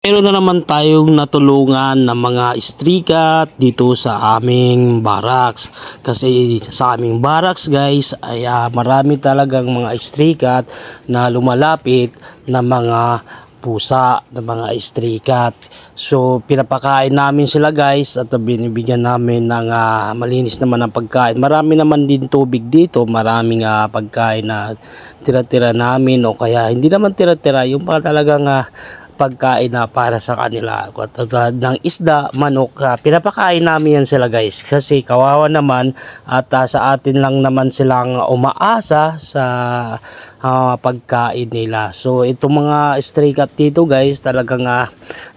Meron na naman tayong natulungan ng mga stray cat dito sa aming barracks. Kasi sa aming barracks guys ay marami talagang mga stray cat na lumalapit na mga pusa, na mga stray cat. So pinapakain namin sila guys at binibigyan namin ng malinis naman ng pagkain. Marami naman din tubig dito, maraming pagkain na tira-tira namin o kaya hindi naman tira-tira, yung pa talagang pagkain na para sa kanila ng isda, manok, pinapakain namin yan sila guys kasi kawawa naman at sa atin lang naman silang umaasa sa pagkain nila. So itong mga stray cat dito guys talagang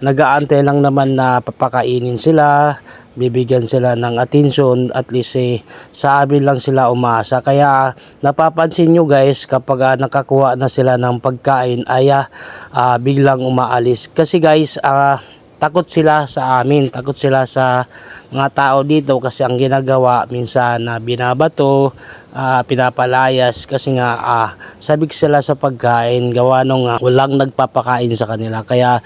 nag-aantay lang naman na papakainin sila, bibigyan sila ng atensyon, at least sa amin lang sila umasa. Kaya napapansin nyo guys kapag nakakuha na sila ng pagkain ay biglang umaalis kasi guys takot sila sa amin, takot sila sa mga tao dito kasi ang ginagawa minsan na binabato, pinapalayas kasi nga sabik sila sa pagkain gawa nung walang nagpapakain sa kanila. Kaya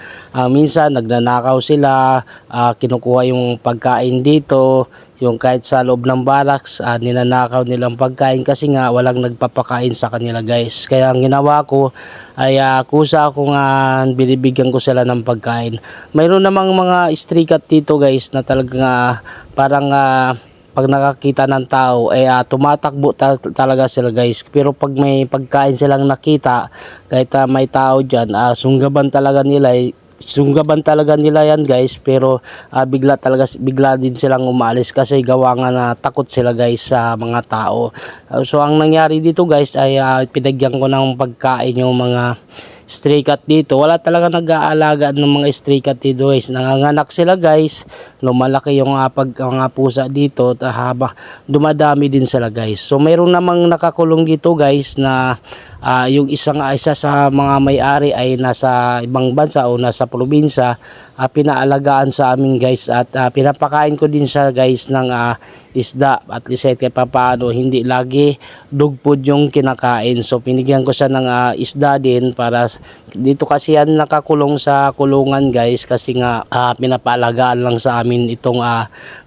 minsan nagnanakaw sila, kinukuha yung pagkain dito, yung kahit sa loob ng barracks ninanakaw nilang pagkain kasi nga walang nagpapakain sa kanila guys. Kaya ang ginawa ko ay kusa akong binibigyan ko sila ng pagkain. Mayroon namang mga stray cat dito guys na talagang parang pag nakakita ng tao ay tumatakbo talaga sila guys. Pero pag may pagkain silang nakita, kahit may tao dyan, sunggaban talaga nila yan guys. Pero bigla din silang umalis kasi gawa nga na takot sila guys sa mga tao. So ang nangyari dito guys ay pinagyan ko ng pagkain yung mga stray cat dito. Wala talaga nag-aalaga ng mga stray cat dito guys. Nanganganak sila guys, lumalaki yung mga pusa dito, haba dumadami din sila guys. So mayroon namang nakakulong dito guys na yung isa sa mga may-ari ay nasa ibang bansa o nasa probinsya, pinaalagaan sa amin guys at pinapakain ko din siya guys ng isda, at least kahit papaano hindi lagi dog food yung kinakain. So pinigyan ko siya ng isda din para dito kasi yan nakakulong sa kulungan guys kasi nga pinapaalagaan lang sa amin itong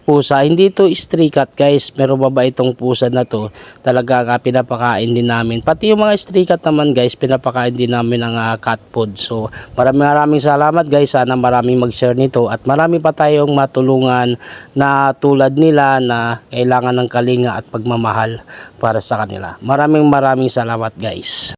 pusa. Hindi ito stray cat guys, pero baba itong pusa na to talaga pinapakain din namin. Pati yung mga stray cat naman guys pinapakain din namin ng cat food. So maraming salamat guys, sana maraming mag-share nito at marami pa tayong matulungan na tulad nila na kailangan ng kalinga at pagmamahal para sa kanila. Maraming salamat guys.